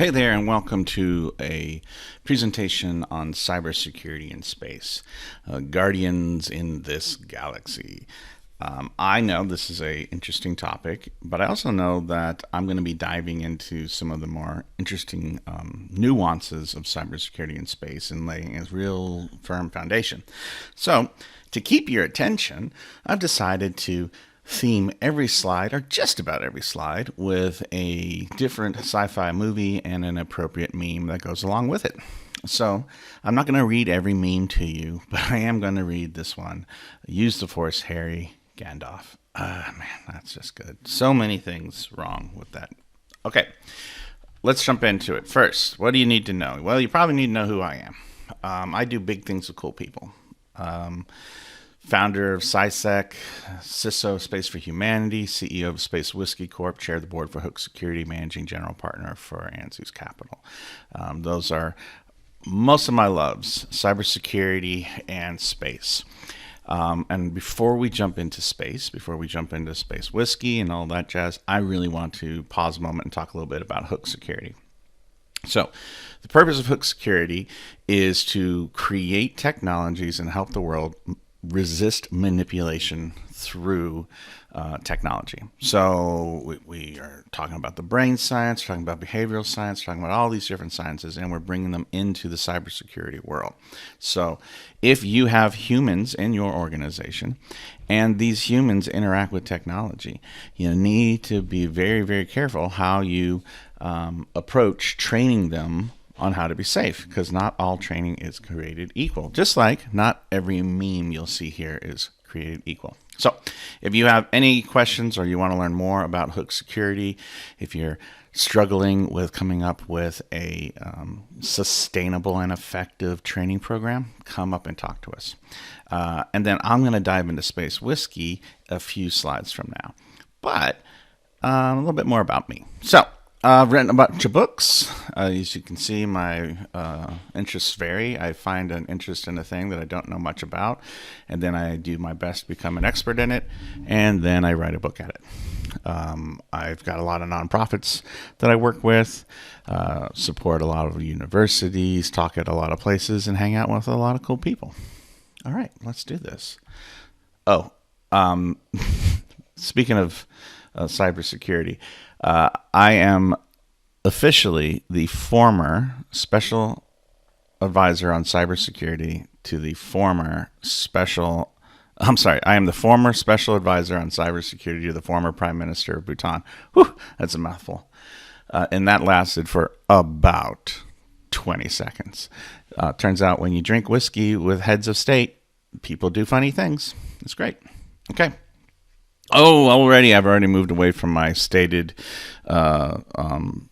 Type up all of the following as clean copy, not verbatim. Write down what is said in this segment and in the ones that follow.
Hey there, and welcome to a presentation on cybersecurity in space, Guardians in this Galaxy. I know this is a interesting topic, but I also know that I'm going to be diving into some of the more interesting nuances of cybersecurity in space and laying a real firm foundation. So, to keep your attention, I've decided to theme every slide, or just about every slide, with a different sci-fi movie and an appropriate meme that goes along with it. So I'm not going to read every meme to you, but I am going to read this one. Use the Force, Harry Gandalf. Man, that's just good. So many things wrong with that. Okay, let's jump into it. First, what do you need to know? Well, you probably need to know who I am. I do big things with cool people. Founder of SciSec, CISO Space for Humanity, CEO of Space Whiskey Corp, chair of the board for Hook Security, managing general partner for Anzus Capital. Those are most of my loves, cybersecurity and space. And before we jump into space Space Whiskey and all that jazz, I really want to pause a moment and talk a little bit about Hook Security. So, the purpose of Hook Security is to create technologies and help the world resist manipulation through technology. So we are talking about the brain science, talking about behavioral science, talking about all these different sciences, and we're bringing them into the cybersecurity world. So if you have humans in your organization and these humans interact with technology, you need to be very, very careful how you approach training them on how to be safe, because not all training is created equal. Just like not every meme you'll see here is created equal. So if you have any questions or you want to learn more about Hook Security, if you're struggling with coming up with a sustainable and effective training program, come up and talk to us. And then I'm going to dive into Space Whiskey a few slides from now. But a little bit more about me. So I've written a bunch of books. As you can see, my interests vary. I find an interest in a thing that I don't know much about, and then I do my best to become an expert in it, and then I write a book at it. I've got a lot of nonprofits that I work with, support a lot of universities, talk at a lot of places, and hang out with a lot of cool people. All right, let's do this. Oh, speaking of cybersecurity, I am officially the former special advisor on cybersecurity to the former special. I'm sorry, I am the former special advisor on cybersecurity to the former Prime Minister of Bhutan. Whew, that's a mouthful. And that lasted for about 20 seconds. Turns out when you drink whiskey with heads of state, people do funny things. It's great. Okay. Oh, I've already moved away from my stated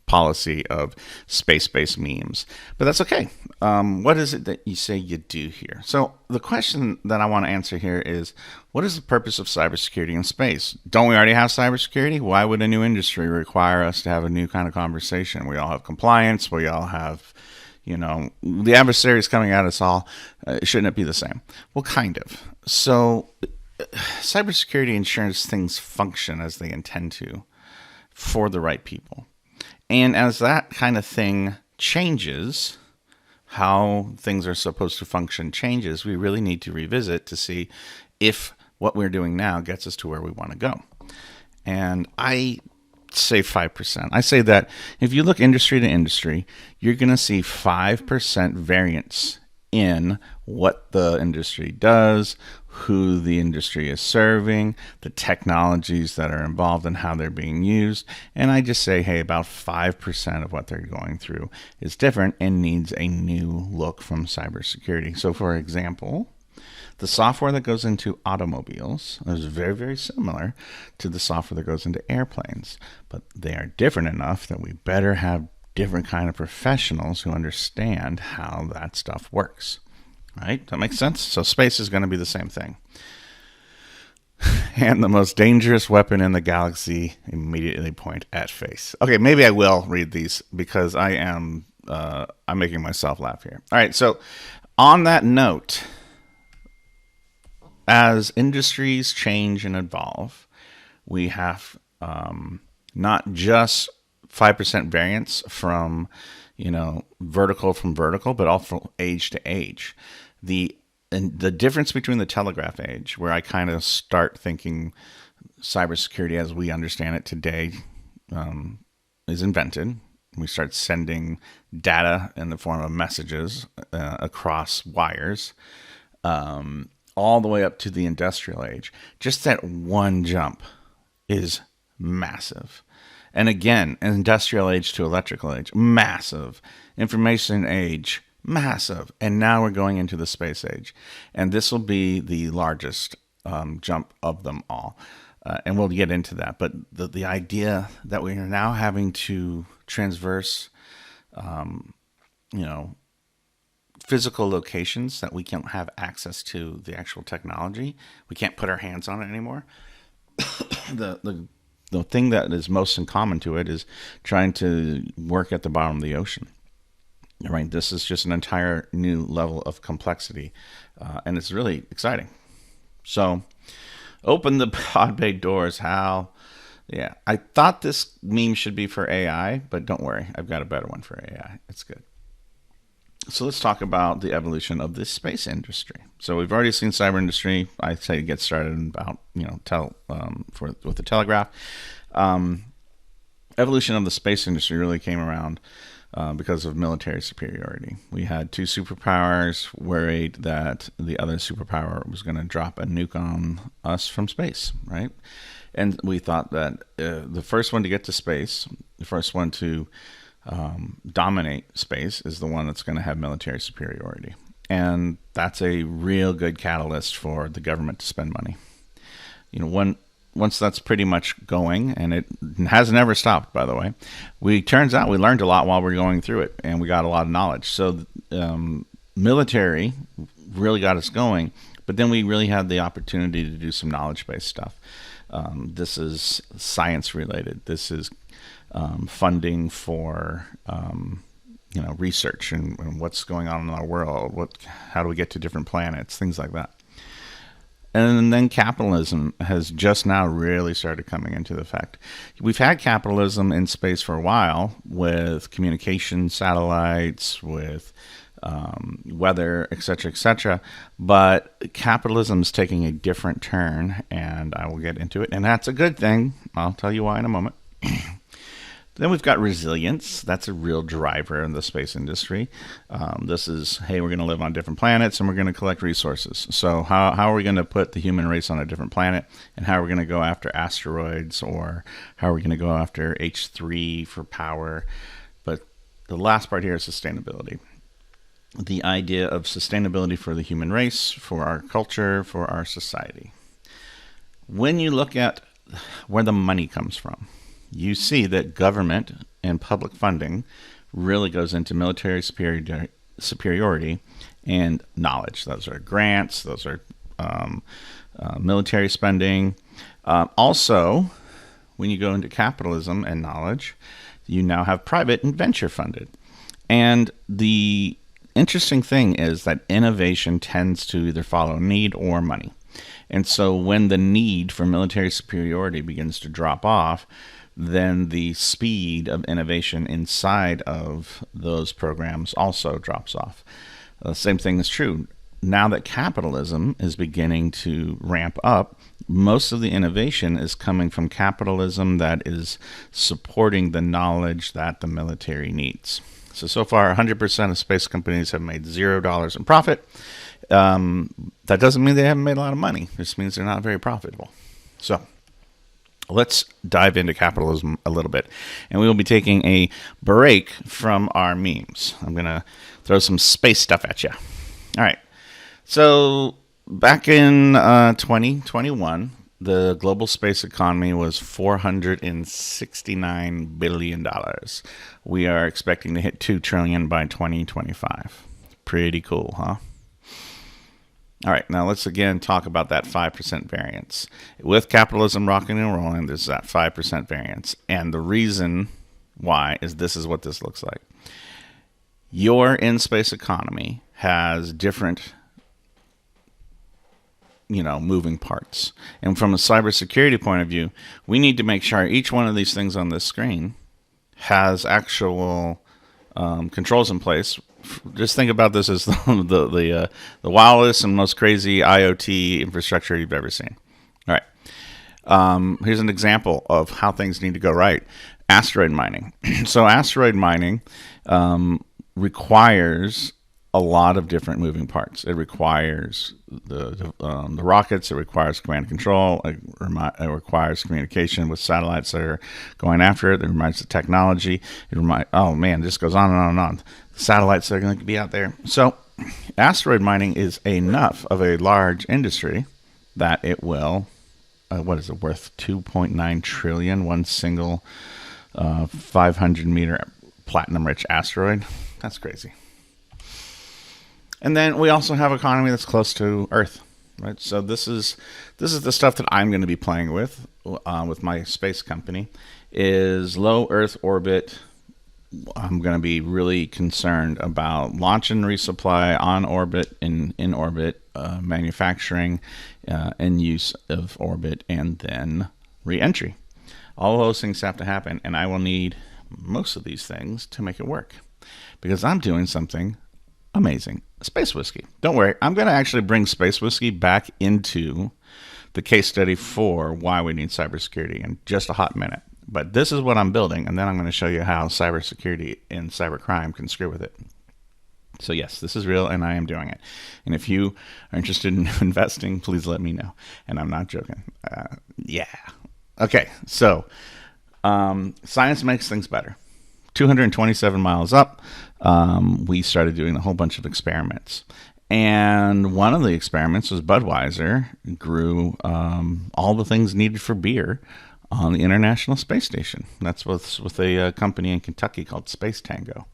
policy of space-based memes. But that's okay. What is it that you say you do here? So the question that I want to answer here is, what is the purpose of cybersecurity in space? Don't we already have cybersecurity? Why would a new industry require us to have a new kind of conversation? We all have compliance. We all have, the adversaries coming at us all. Shouldn't it be the same? Well, kind of. So cybersecurity ensures things function as they intend to for the right people. And as that kind of thing changes, how things are supposed to function changes, we really need to revisit to see if what we're doing now gets us to where we want to go. And I say 5%. I say that if you look industry to industry, you're going to see 5% variance in what the industry does, who the industry is serving, the technologies that are involved and how they're being used. And I just say, hey, about 5% of what they're going through is different and needs a new look from cybersecurity. So for example, the software that goes into automobiles is very, very similar to the software that goes into airplanes, but they are different enough that we better have different kind of professionals who understand how that stuff works. Right? That makes sense? So space is going to be the same thing. And the most dangerous weapon in the galaxy, immediately point at face. Okay, maybe I will read these because I'm making myself laugh here. All right, so on that note, as industries change and evolve, we have not just 5% variance from, vertical from vertical, but also age to age. And the difference between the telegraph age, where I kind of start thinking cybersecurity as we understand it today is invented. We start sending data in the form of messages across wires, all the way up to the industrial age. Just that one jump is massive. And again, industrial age to electrical age, massive. Information age, massive. And now we're going into the space age. And this will be the largest jump of them all. And we'll get into that. But the idea that we are now having to transverse, physical locations, that we can't have access to the actual technology. We can't put our hands on it anymore. The thing that is most in common to it is trying to work at the bottom of the ocean. Right? This is just an entire new level of complexity, and it's really exciting. So, open the pod bay doors, Hal. Yeah, I thought this meme should be for AI, but don't worry, I've got a better one for AI. It's good. So let's talk about the evolution of the space industry. So we've already seen cyber industry. I say get started in about with the telegraph. Evolution of the space industry really came around because of military superiority. We had two superpowers worried that the other superpower was going to drop a nuke on us from space, right? And we thought that the first one to get to space, the first one to dominate space, is the one that's going to have military superiority. And that's a real good catalyst for the government to spend money. Once that's pretty much going, and it has never stopped, by the way, turns out we learned a lot while we were going through it, and we got a lot of knowledge. So military really got us going, but then we really had the opportunity to do some knowledge-based stuff. This is science related. This is funding for research and what's going on in our world. How do we get to different planets? Things like that. And then capitalism has just now really started coming into effect. We've had capitalism in space for a while with communication satellites, with weather, etc., but capitalism is taking a different turn, and I will get into it. And that's a good thing. I'll tell you why in a moment. Then we've got resilience. That's a real driver in the space industry. This is, hey, we're going to live on different planets and we're going to collect resources. So how are we going to put the human race on a different planet? And how are we going to go after asteroids? Or how are we going to go after H3 for power? But the last part here is sustainability. The idea of sustainability for the human race, for our culture, for our society. When you look at where the money comes from, you see that government and public funding really goes into military superiority and knowledge. Those are grants. Those are military spending. Also, when you go into capitalism and knowledge, you now have private and venture funded. And the interesting thing is that innovation tends to either follow need or money. And so when the need for military superiority begins to drop off, then the speed of innovation inside of those programs also drops off. The same thing is true. Now that capitalism is beginning to ramp up, most of the innovation is coming from capitalism that is supporting the knowledge that the military needs. So far, 100% of space companies have made $0 in profit. That doesn't mean they haven't made a lot of money. It just means they're not very profitable. So let's dive into capitalism a little bit. And we will be taking a break from our memes. I'm going to throw some space stuff at you. All right. So back in 2021, the global space economy was $469 billion. We are expecting to hit $2 trillion by 2025. Pretty cool, huh? All right, now let's again talk about that 5% variance. With capitalism rocking and rolling, there's that 5% variance. And the reason why is this is what this looks like. Your in-space economy has different, moving parts. And from a cybersecurity point of view, we need to make sure each one of these things on this screen has actual controls in place. Just think about this as the wildest and most crazy IoT infrastructure you've ever seen. All right. Here's an example of how things need to go right. Asteroid mining. So asteroid mining requires a lot of different moving parts. It requires the rockets. It requires command and control. It requires communication with satellites that are going after it. It requires the technology. Oh man, this goes on and on and on. The satellites that are going to be out there. So asteroid mining is enough of a large industry that it will, what is it worth? 2.9 trillion, one single 500 meter platinum rich asteroid. That's crazy. And then we also have economy that's close to Earth, right? So this is the stuff that I'm going to be playing with my space company, is low Earth orbit. I'm going to be really concerned about launch and resupply on orbit, in orbit, manufacturing, and use of orbit, and then re-entry. All those things have to happen, and I will need most of these things to make it work, because I'm doing something amazing. Space Whiskey. Don't worry, I'm going to actually bring Space Whiskey back into the case study for why we need cybersecurity in just a hot minute. But this is what I'm building, and then I'm going to show you how cybersecurity and cybercrime can screw with it. So yes, this is real, and I am doing it. And if you are interested in investing, please let me know. And I'm not joking. Yeah. Okay, so science makes things better. 227 miles up, we started doing a whole bunch of experiments. And one of the experiments was Budweiser grew all the things needed for beer on the International Space Station. That's with a company in Kentucky called Space Tango.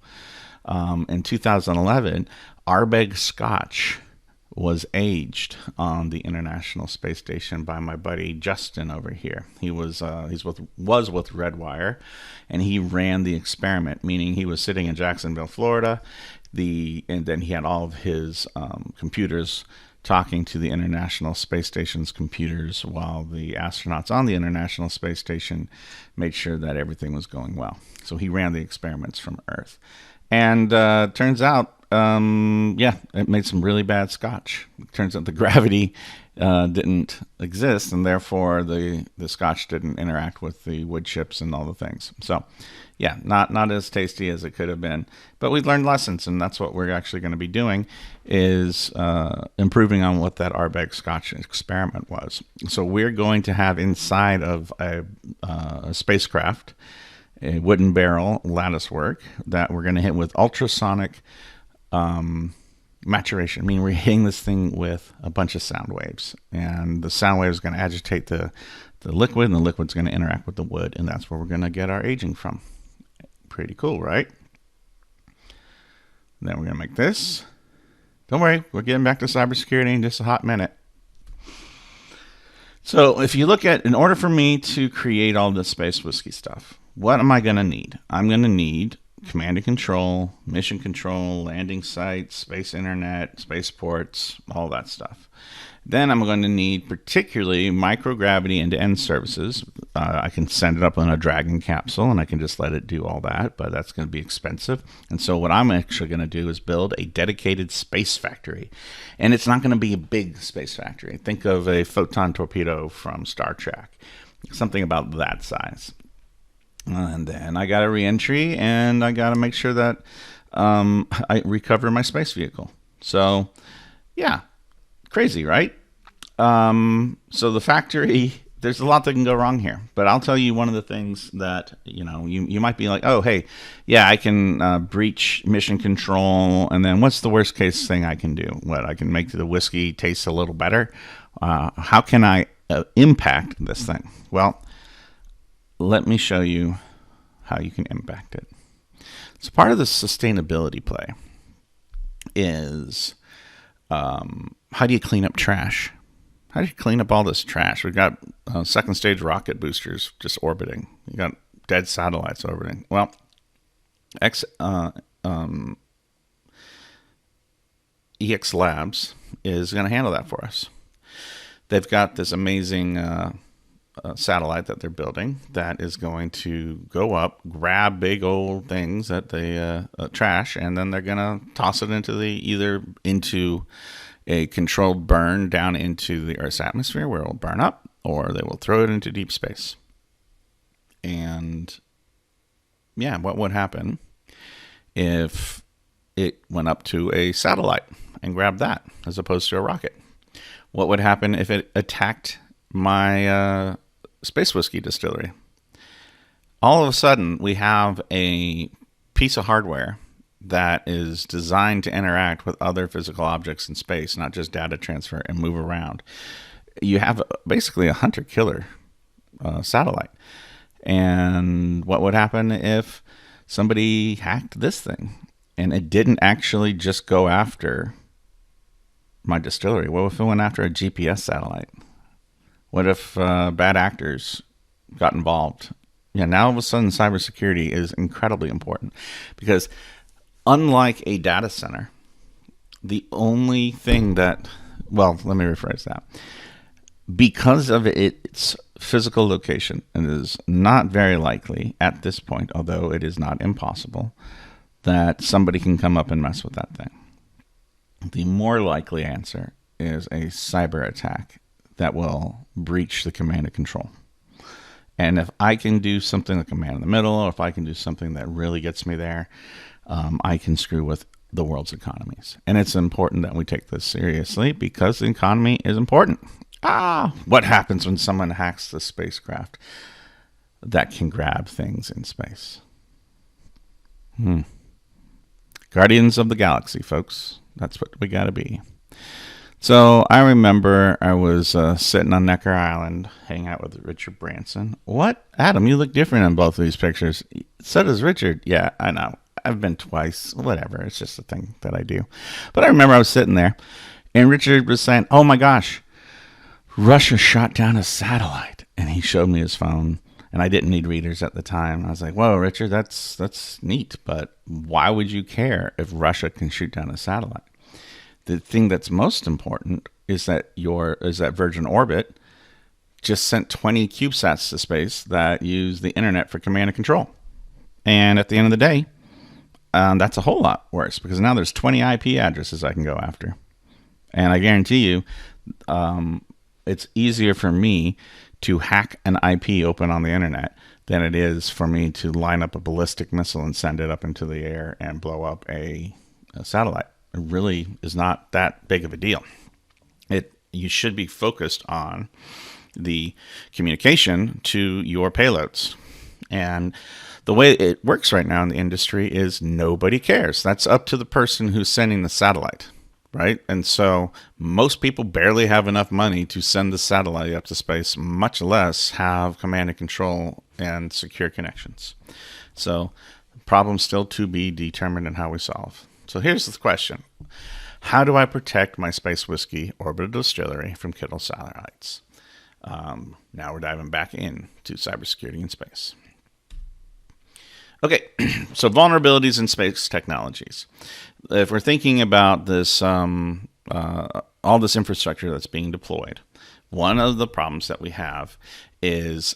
In 2011, Ardbeg Scotch was aged on the International Space Station by my buddy Justin over here. Was with Redwire, and he ran the experiment, meaning he was sitting in Jacksonville, Florida, and then he had all of his computers talking to the International Space Station's computers while the astronauts on the International Space Station made sure that everything was going well. So he ran the experiments from Earth, and turns out, it made some really bad scotch. It turns out the gravity didn't exist, and therefore the scotch didn't interact with the wood chips and all the things. So, yeah, not as tasty as it could have been. But we learned lessons, and that's what we're actually going to be doing, is improving on what that Ardbeg Scotch experiment was. So we're going to have inside of a spacecraft a wooden barrel lattice work that we're going to hit with ultrasonic maturation. I mean, we're hitting this thing with a bunch of sound waves, and the sound wave is going to agitate the liquid, and the liquid's going to interact with the wood, and that's where we're going to get our aging from. Pretty cool, right? And then we're going to make this. Don't worry, we're getting back to cybersecurity in just a hot minute. So if you look at, in order for me to create all this Space Whiskey stuff, what am I going to need? I'm going to need command and control, mission control, landing sites, space internet, spaceports, all that stuff. Then I'm going to need particularly microgravity end-to-end services. I can send it up on a Dragon capsule, and I can just let it do all that, but that's going to be expensive. And so what I'm actually going to do is build a dedicated space factory. And it's not going to be a big space factory. Think of a photon torpedo from Star Trek, something about that size. And then I got a re-entry, and I got to make sure that I recover my space vehicle. So, yeah, crazy, right? So the factory, there's a lot that can go wrong here. But I'll tell you one of the things that, you might be like, oh, hey, yeah, I can breach mission control, and then what's the worst case thing I can do? What, I can make the whiskey taste a little better? How can I impact this thing? Well, let me show you how you can impact it. So part of the sustainability play is how do you clean up trash? How do you clean up all this trash? We've got second stage rocket boosters just orbiting. You got dead satellites orbiting. Well, EX Labs is going to handle that for us. They've got this amazing satellite that they're building that is going to go up, grab big old things that they trash, and then they're going to toss it either into a controlled burn down into the Earth's atmosphere where it will burn up, or they will throw it into deep space. And yeah, what would happen if it went up to a satellite and grabbed that as opposed to a rocket? What would happen if it attacked my Space Whiskey distillery? All of a sudden, we have a piece of hardware that is designed to interact with other physical objects in space, not just data transfer and move around. You have basically a hunter-killer satellite. And what would happen if somebody hacked this thing and it didn't actually just go after my distillery? What if it went after a GPS satellite? What if bad actors got involved? Yeah, now all of a sudden cybersecurity is incredibly important, because unlike a data center, the only thing that, well, let me rephrase that. Because of its physical location, it is not very likely at this point, although it is not impossible, that somebody can come up and mess with that thing. The more likely answer is a cyber attack that will breach the command and control. And if I can do something like a man in the middle, or if I can do something that really gets me there, I can screw with the world's economies. And it's important that we take this seriously, because the economy is important. What happens when someone hacks the spacecraft that can grab things in space? Guardians of the Galaxy, folks. That's what we got to be. So I remember I was sitting on Necker Island, hanging out with Richard Branson. What? Adam, you look different in both of these pictures. So does Richard. Yeah, I know. I've been twice. Whatever. It's just a thing that I do. But I remember I was sitting there, and Richard was saying, oh my gosh, Russia shot down a satellite. And he showed me his phone, and I didn't need readers at the time. I was like, whoa, Richard, that's neat. But why would you care if Russia can shoot down a satellite? The thing that's most important is that Virgin Orbit just sent 20 CubeSats to space that use the internet for command and control. And at the end of the day, that's a whole lot worse, because now there's 20 IP addresses I can go after. And I guarantee you, it's easier for me to hack an IP open on the internet than it is for me to line up a ballistic missile and send it up into the air and blow up a satellite. It really is not that big of a deal. You should be focused on the communication to your payloads. And the way it works right now in the industry is nobody cares. That's up to the person who's sending the satellite, right? And so most people barely have enough money to send the satellite up to space, much less have command and control and secure connections. So problems still to be determined and how we solve. So here's the question. How do I protect my Space Whiskey Orbital Distillery from killer satellites? Now we're diving back into cybersecurity in space. Okay, so vulnerabilities in space technologies. If we're thinking about this, all this infrastructure that's being deployed, one of the problems that we have is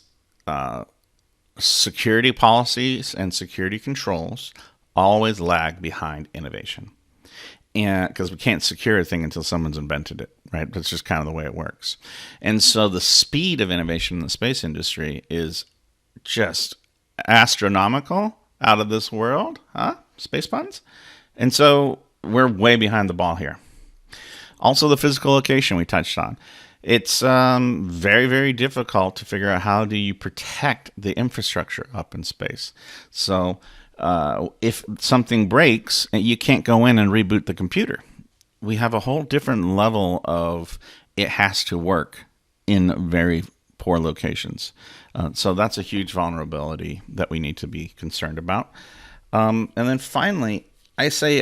security policies and security controls always lag behind innovation. And because we can't secure a thing until someone's invented it, right? That's just kind of the way it works. And so the speed of innovation in the space industry is just astronomical, out of this world, space puns. And so we're way behind the ball here. Also, the physical location we touched on. It's very, very difficult to figure out how do you protect the infrastructure up in space. So if something breaks, you can't go in and reboot the computer. We have a whole different level of it has to work in very poor locations. So that's a huge vulnerability that we need to be concerned about. And then finally, I say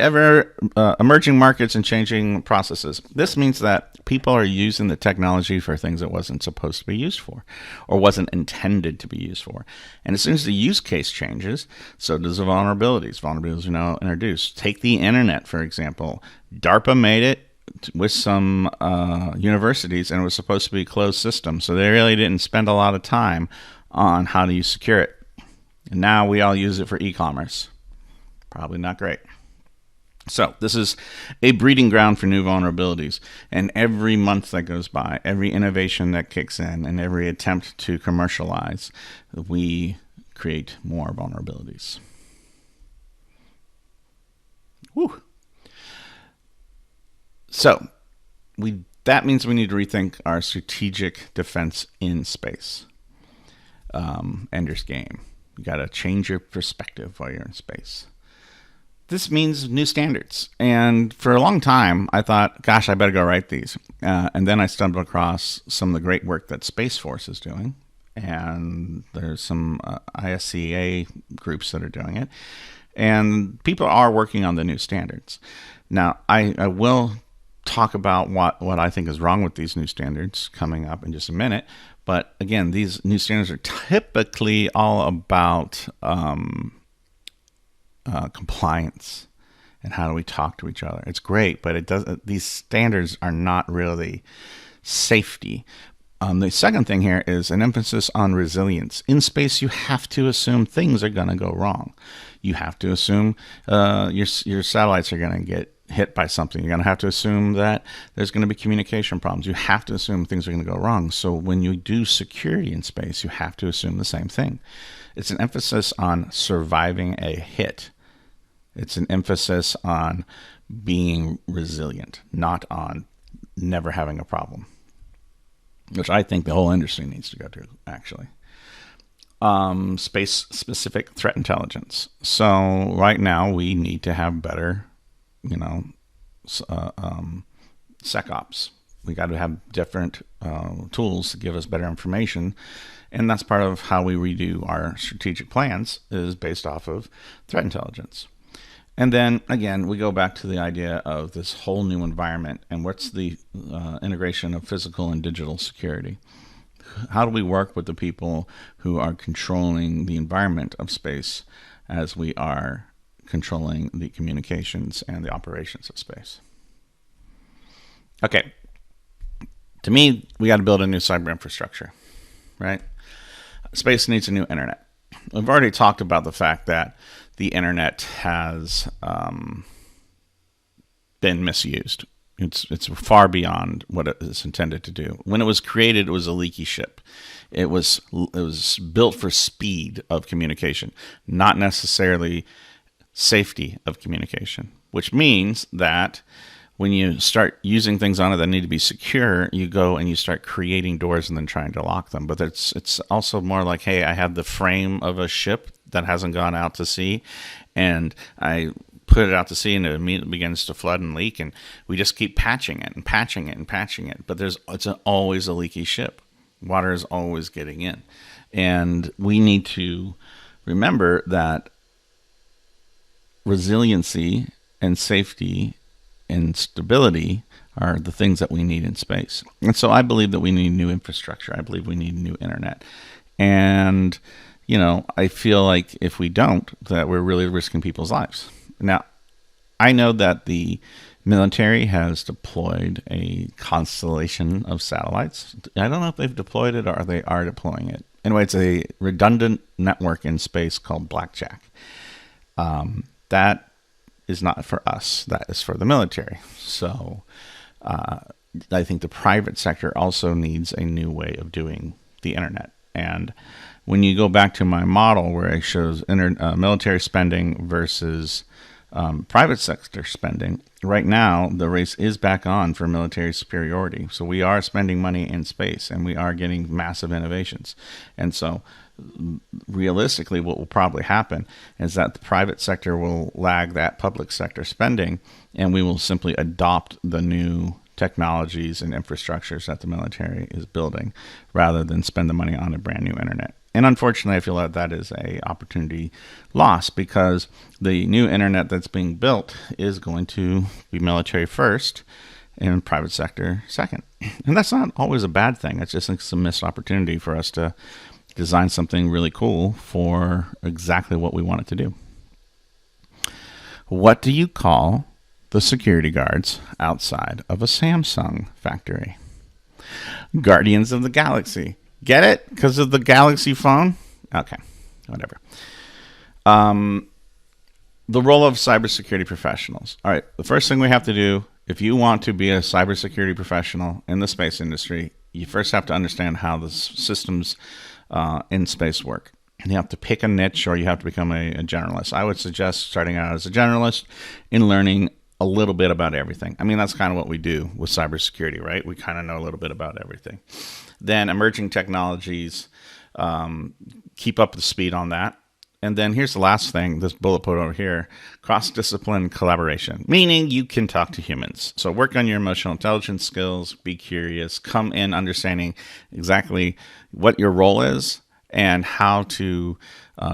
emerging markets and changing processes. This means that people are using the technology for things it wasn't supposed to be used for or wasn't intended to be used for. And as soon as the use case changes, so does the vulnerabilities. Vulnerabilities are now introduced. Take the internet, for example. DARPA made it. with some universities, and it was supposed to be a closed system. So they really didn't spend a lot of time on how do you secure it. And now we all use it for e-commerce. Probably not great. So this is a breeding ground for new vulnerabilities. And every month that goes by, every innovation that kicks in, and every attempt to commercialize, we create more vulnerabilities. Whew. So that means we need to rethink our strategic defense in space. Ender's Game. You got to change your perspective while you're in space. This means new standards. And for a long time, I thought, gosh, I better go write these. And then I stumbled across some of the great work that Space Force is doing. And there's some ISCA groups that are doing it. And people are working on the new standards. Now, I will talk about what I think is wrong with these new standards coming up in just a minute. But again, these new standards are typically all about compliance and how do we talk to each other. It's great, but these standards are not really safety. The second thing here is an emphasis on resilience. In space, you have to assume things are going to go wrong. You have to assume your satellites are going to get hit by something. You're going to have to assume that there's going to be communication problems. You have to assume things are going to go wrong. So when you do security in space, you have to assume the same thing. It's an emphasis on surviving a hit. It's an emphasis on being resilient, not on never having a problem, which I think the whole industry needs to go to, actually. Space-specific threat intelligence. So right now we need to have better, SecOps. We got to have different tools to give us better information. And that's part of how we redo our strategic plans, is based off of threat intelligence. And then, again, we go back to the idea of this whole new environment and what's the integration of physical and digital security. How do we work with the people who are controlling the environment of space as we are controlling the communications and the operations of space? Okay. To me, we got to build a new cyber infrastructure, right? Space needs a new internet. We've already talked about the fact that the internet has been misused. It's far beyond what it is intended to do. When it was created, it was a leaky ship. It was built for speed of communication, not necessarily safety of communication, which means that when you start using things on it that need to be secure, you go and you start creating doors and then trying to lock them. But it's also more like, hey, I have the frame of a ship that hasn't gone out to sea, and I put it out to sea and it immediately begins to flood and leak, and we just keep patching it and patching it and patching it. But it's always a leaky ship. Water is always getting in. And we need to remember that resiliency and safety and stability are the things that we need in space. And so I believe that we need new infrastructure. I believe we need new internet. And, I feel like if we don't, that we're really risking people's lives. Now, I know that the military has deployed a constellation of satellites. I don't know if they've deployed it or they are deploying it. Anyway, it's a redundant network in space called Blackjack. That is not for us. That is for the military. So I think the private sector also needs a new way of doing the internet. And when you go back to my model where it shows military spending versus private sector spending, right now the race is back on for military superiority. So we are spending money in space and we are getting massive innovations. And so realistically, what will probably happen is that the private sector will lag that public sector spending, and we will simply adopt the new technologies and infrastructures that the military is building rather than spend the money on a brand new internet. And unfortunately, I feel that that is a opportunity lost, because the new internet that's being built is going to be military first and private sector second. And that's not always a bad thing. It's just a missed opportunity for us to design something really cool for exactly what we want it to do. What do you call the security guards outside of a Samsung factory. Guardians of the Galaxy. Get it? Because of the Galaxy phone? Okay, whatever. The role of cybersecurity professionals. All right, the first thing we have to do, if you want to be a cybersecurity professional in the space industry, you first have to understand how the systems in space work. You have to pick a niche, or you have to become a generalist. I would suggest starting out as a generalist and learning a little bit about everything. I mean, that's kind of what we do with cybersecurity, right? We kind of know a little bit about everything. Then emerging technologies, keep up the speed on that. And then here's the last thing, this bullet point over here, cross-discipline collaboration, meaning you can talk to humans. So work on your emotional intelligence skills, be curious, come in understanding exactly what your role is and how to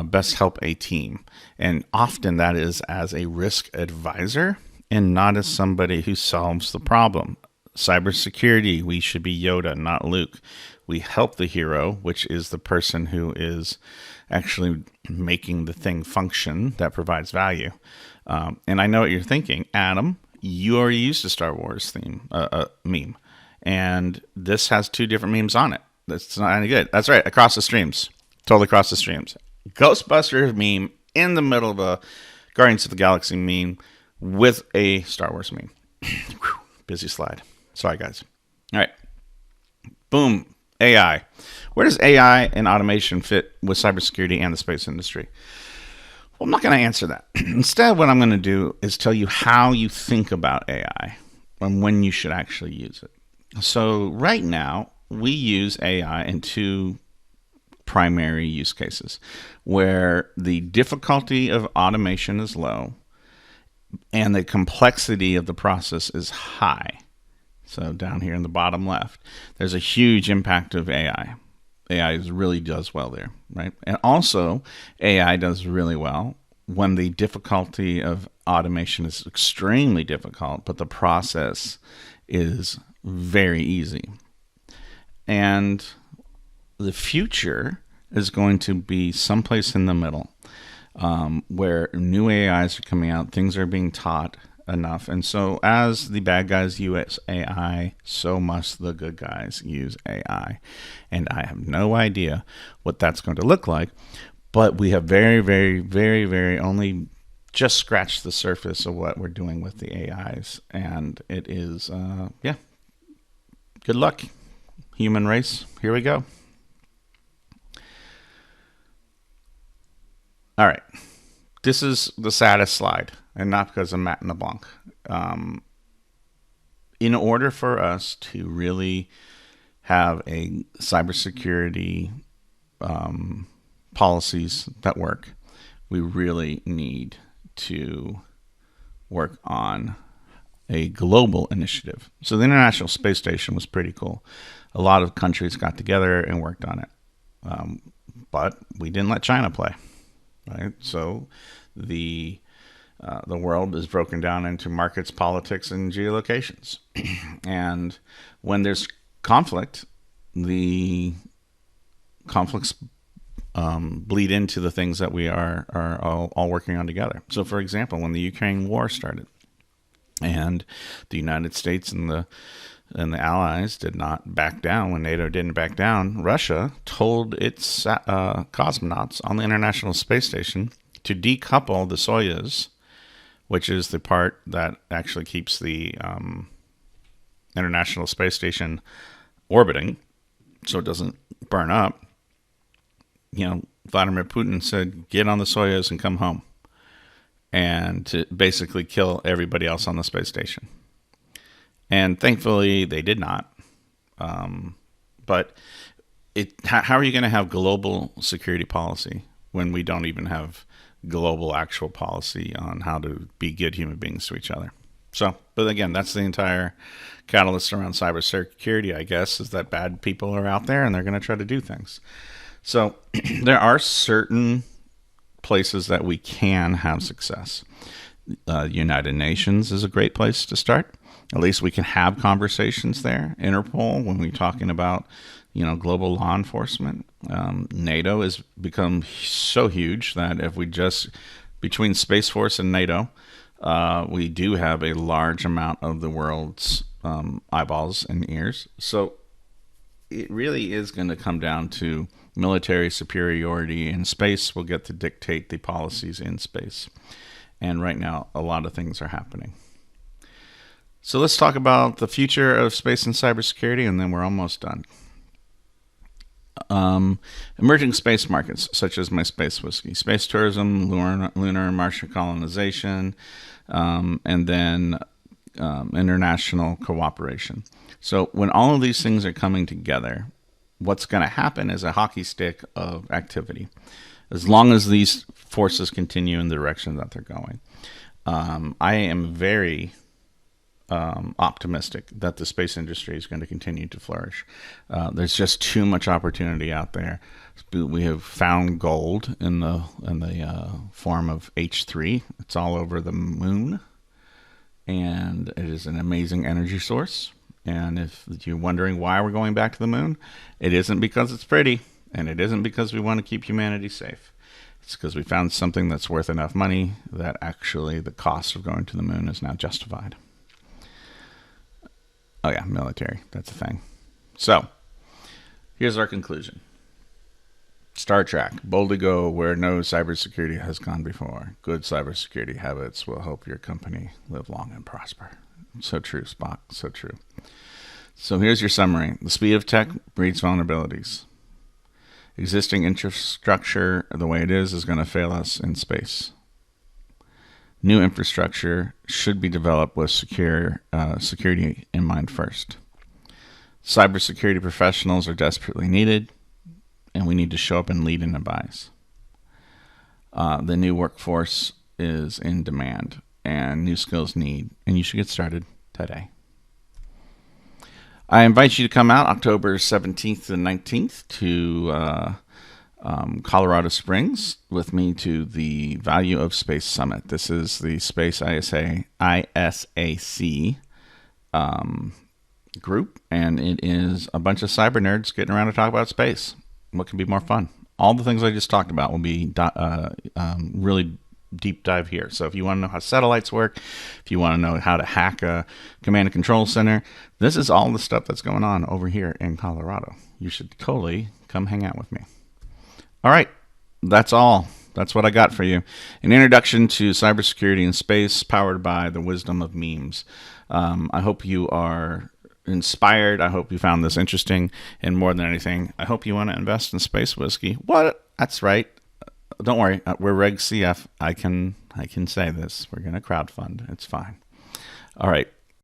best help a team. And often that is as a risk advisor and not as somebody who solves the problem. Cybersecurity, we should be Yoda, not Luke. We help the hero, which is the person who is actually making the thing function that provides value. And I know what you're thinking, Adam. You already used a Star Wars meme, and this has 2 different memes on it. That's not any good. That's right, across the streams, totally across the streams. Ghostbusters meme in the middle of a Guardians of the Galaxy meme with a Star Wars meme. Busy slide. Sorry, guys. All right. Boom. AI. Where does AI and automation fit with cybersecurity and the space industry? Well, I'm not going to answer that. Instead, what I'm going to do is tell you how you think about AI and when you should actually use it. So right now, we use AI in 2 primary use cases where the difficulty of automation is low and the complexity of the process is high. So down here in the bottom left, there's a huge impact of AI. AI really does well there, right? And also, AI does really well when the difficulty of automation is extremely difficult, but the process is very easy. And the future is going to be someplace in the middle, where new AIs are coming out, things are being taught enough. And so as the bad guys use AI, so must the good guys use AI. And I have no idea what that's going to look like, but we have very only just scratched the surface of what we're doing with the AIs. And it is, good luck, human race. Here we go. All right. This is the saddest slide, and not because of Matt LeBlanc. In order for us to really have a cybersecurity policies that work, we really need to work on a global initiative. So the International Space Station was pretty cool. A lot of countries got together and worked on it, but we didn't let China play. Right, so the world is broken down into markets, politics, and geolocations. And when there's conflict, the conflicts bleed into the things that we are all working on together. So, for example, when the Ukraine war started, and the United States and the Allies did not back down, when NATO didn't back down, Russia told its cosmonauts on the International Space Station to decouple the Soyuz, which is the part that actually keeps the International Space Station orbiting so it doesn't burn up. You know, Vladimir Putin said, get on the Soyuz and come home, and to basically kill everybody else on the space station. And thankfully, they did not. But how are you going to have global security policy when we don't even have global actual policy on how to be good human beings to each other? So, but again, that's the entire catalyst around cybersecurity, I guess, is that bad people are out there and they're going to try to do things. So there are certain places that we can have success. United Nations is a great place to start. At least we can have conversations there. Interpol, when we're talking about, global law enforcement. NATO has become so huge that if we just, between Space Force and NATO, We do have a large amount of the world's eyeballs and ears. So it really is going to come down to military superiority in space will get to dictate the policies in space. And right now, a lot of things are happening. So let's talk about the future of space and cybersecurity, and then we're almost done. Emerging space markets, such as My Space Whiskey, space tourism, lunar and Martian colonization, and then international cooperation. So when all of these things are coming together, what's going to happen is a hockey stick of activity. As long as these forces continue in the direction that they're going, I am very optimistic that the space industry is going to continue to flourish. There's just too much opportunity out there. We have found gold in the form of H3. It's all over the moon, and it is an amazing energy source. And if you're wondering why we're going back to the moon, it isn't because it's pretty, and it isn't because we want to keep humanity safe. It's because we found something that's worth enough money that actually the cost of going to the moon is now justified. Oh yeah, military, that's a thing. So, here's our conclusion. Star Trek, boldly go where no cybersecurity has gone before. Good cybersecurity habits will help your company live long and prosper. So true, Spock, so true. So here's your summary. The speed of tech breeds vulnerabilities. Existing infrastructure, the way it is going to fail us in space. New infrastructure should be developed with security in mind first. Cybersecurity professionals are desperately needed, and we need to show up and lead and advise. The new workforce is in demand, and new skills need, and you should get started today. I invite you to come out October 17th to 19th to Colorado Springs with me to the Value of Space Summit. This is the Space ISAC group, and it is a bunch of cyber nerds getting around to talk about space. What can be more fun? All the things I just talked about will be really deep dive here. So if you want to know how satellites work, if you want to know how to hack a command and control center, this is all the stuff that's going on over here in Colorado. You should totally come hang out with me. All right, that's all. That's what I got for you. An introduction to cybersecurity in space powered by the wisdom of memes. I hope you are inspired. I hope you found this interesting. And more than anything, I hope you want to invest in Space Whiskey. What? That's right. Don't worry. We're Reg CF. I can say this. We're going to crowdfund. It's fine. All right.